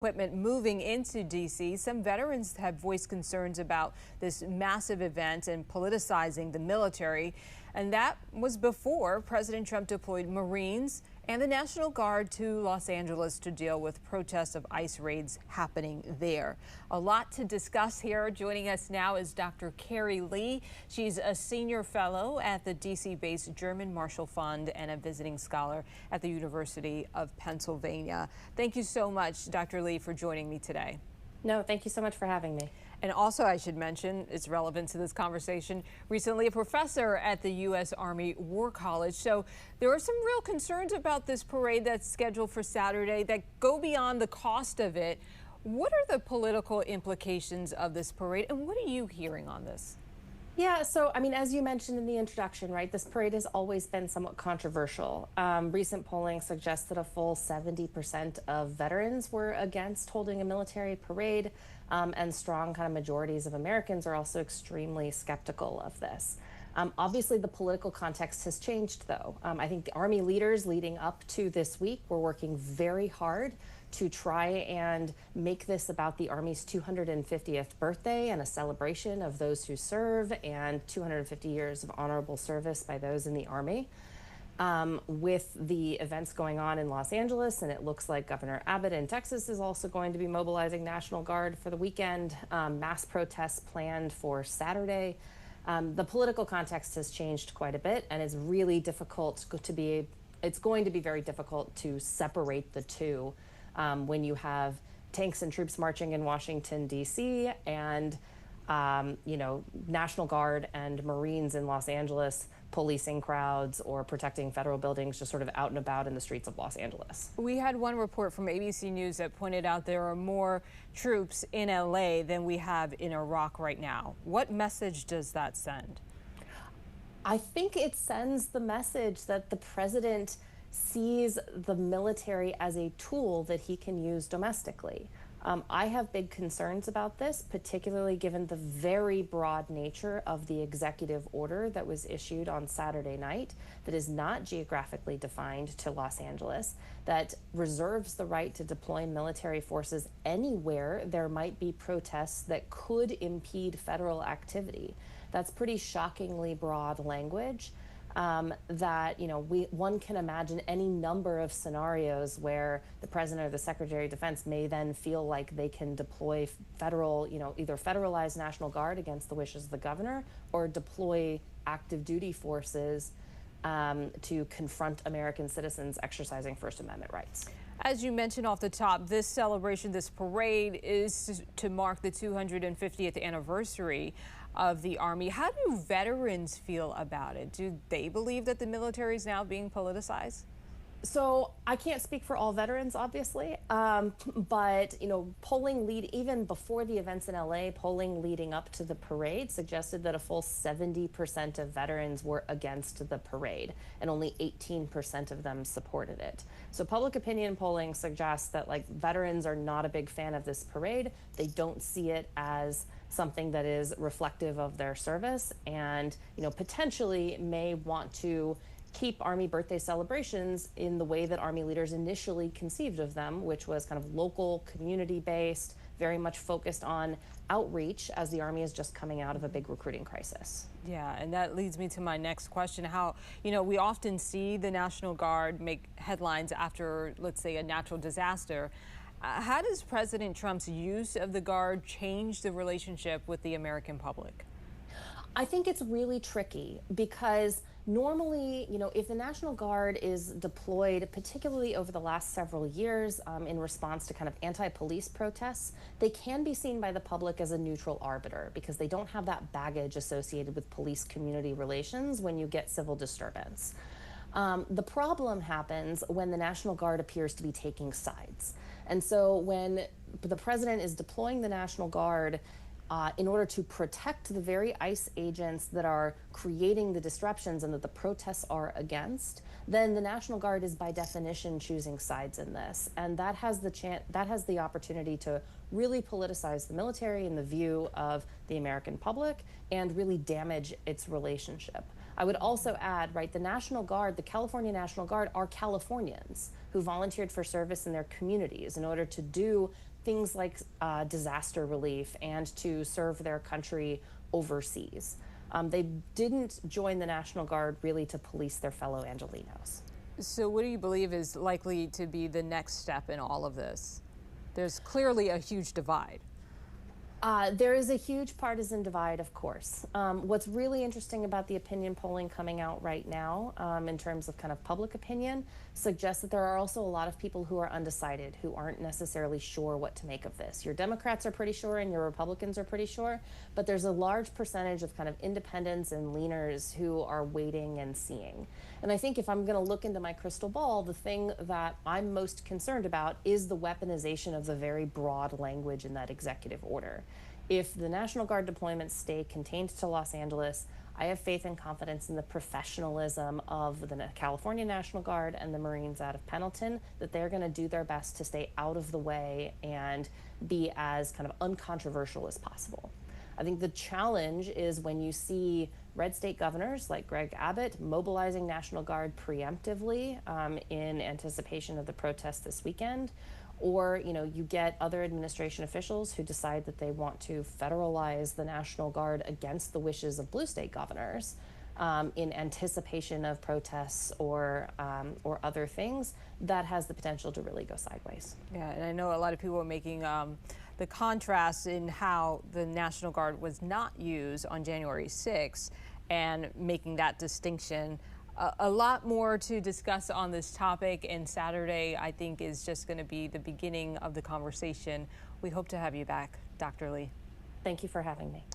Equipment moving into D.C. Some veterans have voiced concerns about this massive event and politicizing the military. And that was before President Trump deployed Marines and the National Guard to Los Angeles to deal with protests of ICE raids happening there. A lot to discuss here. Joining us now is Dr. Carrie Lee. She's a senior fellow at the D.C.-based German Marshall Fund and a visiting scholar at the University of Pennsylvania. Thank you so much, Dr. Lee, for joining me today. No, thank you so much for having me. And also, I should mention, it's relevant to this conversation, recently a professor at the U.S. Army War College. So there are some real concerns about this parade that's scheduled for Saturday that go beyond the cost of it. What are the political implications of this parade, and what are you hearing on this? Yeah, so, I mean, as you mentioned in the introduction, right, this parade has always been somewhat controversial. Recent polling suggests that a full 70% of veterans were against holding a military parade, and strong kind of majorities of Americans are also extremely skeptical of this. Obviously, the political context has changed, though. I think the Army leaders leading up to this week were working very hard to try and make this about the Army's 250th birthday and a celebration of those who serve and 250 years of honorable service by those in the Army. With the events going on in Los Angeles, and it looks like Governor Abbott in Texas is also going to be mobilizing National Guard for the weekend, mass protests planned for Saturday. The political context has changed quite a bit, and it's really difficult it's going to be very difficult to separate the two when you have tanks and troops marching in Washington, D.C., and National Guard and Marines in Los Angeles policing crowds or protecting federal buildings just sort of out and about in the streets of Los Angeles. We had one report from ABC News that pointed out there are more troops in L.A. than we have in Iraq right now. What message does that send? I think it sends the message that the president sees the military as a tool that he can use domestically. I have big concerns about this, particularly given the very broad nature of the executive order that was issued on Saturday night that is not geographically defined to Los Angeles, that reserves the right to deploy military forces anywhere there might be protests that could impede federal activity. That's pretty shockingly broad language. One can imagine any number of scenarios where the president or the secretary of defense may then feel like they can deploy either federalized National Guard against the wishes of the governor or deploy active duty forces to confront American citizens exercising First Amendment rights. As you mentioned off the top, this celebration, this parade is to mark the 250th anniversary of the Army. How do veterans feel about it? Do they believe that the military is now being politicized? So I can't speak for all veterans, obviously, but polling even before the events in LA, polling leading up to the parade suggested that a full 70% of veterans were against the parade, and only 18% of them supported it. So public opinion polling suggests that veterans are not a big fan of this parade. They don't see it as something that is reflective of their service, and potentially may want to keep Army birthday celebrations in the way that Army leaders initially conceived of them, which was kind of local, community-based, very much focused on outreach as the Army is just coming out of a big recruiting crisis. Yeah, and that leads me to my next question. How, we often see the National Guard make headlines after, let's say, a natural disaster. How does President Trump's use of the Guard change the relationship with the American public? I think it's really tricky because normally, if the National Guard is deployed, particularly over the last several years in response to kind of anti-police protests, they can be seen by the public as a neutral arbiter because they don't have that baggage associated with police-community relations when you get civil disturbance. The problem happens when the National Guard appears to be taking sides. And so when the president is deploying the National Guard in order to protect the very ICE agents that are creating the disruptions and that the protests are against, then the National Guard is by definition choosing sides in this. And that has the opportunity to really politicize the military in the view of the American public and really damage its relationship. I would also add, right, the National Guard, the California National Guard, are Californians who volunteered for service in their communities in order to do things like disaster relief and to serve their country overseas. They didn't join the National Guard really to police their fellow Angelenos. So what do you believe is likely to be the next step in all of this? There's clearly a huge divide. There is a huge partisan divide, of course. What's really interesting about the opinion polling coming out right now, in terms of kind of public opinion, suggests that there are also a lot of people who are undecided, who aren't necessarily sure what to make of this. Your Democrats are pretty sure and your Republicans are pretty sure, but there's a large percentage of kind of independents and leaners who are waiting and seeing. And I think if I'm going to look into my crystal ball, the thing that I'm most concerned about is the weaponization of the very broad language in that executive order. If the National Guard deployments stay contained to Los Angeles, I have faith and confidence in the professionalism of the California National Guard and the Marines out of Pendleton, that they're going to do their best to stay out of the way and be as kind of uncontroversial as possible. I think the challenge is when you see red state governors like Greg Abbott mobilizing National Guard preemptively in anticipation of the protests this weekend, or you get other administration officials who decide that they want to federalize the National Guard against the wishes of blue state governors in anticipation of protests or other things, that has the potential to really go sideways. Yeah, and I know a lot of people are making the contrast in how the National Guard was not used on January 6th and making that distinction. A lot more to discuss on this topic, and Saturday, I think, is just going to be the beginning of the conversation. We hope to have you back, Dr. Lee. Thank you for having me.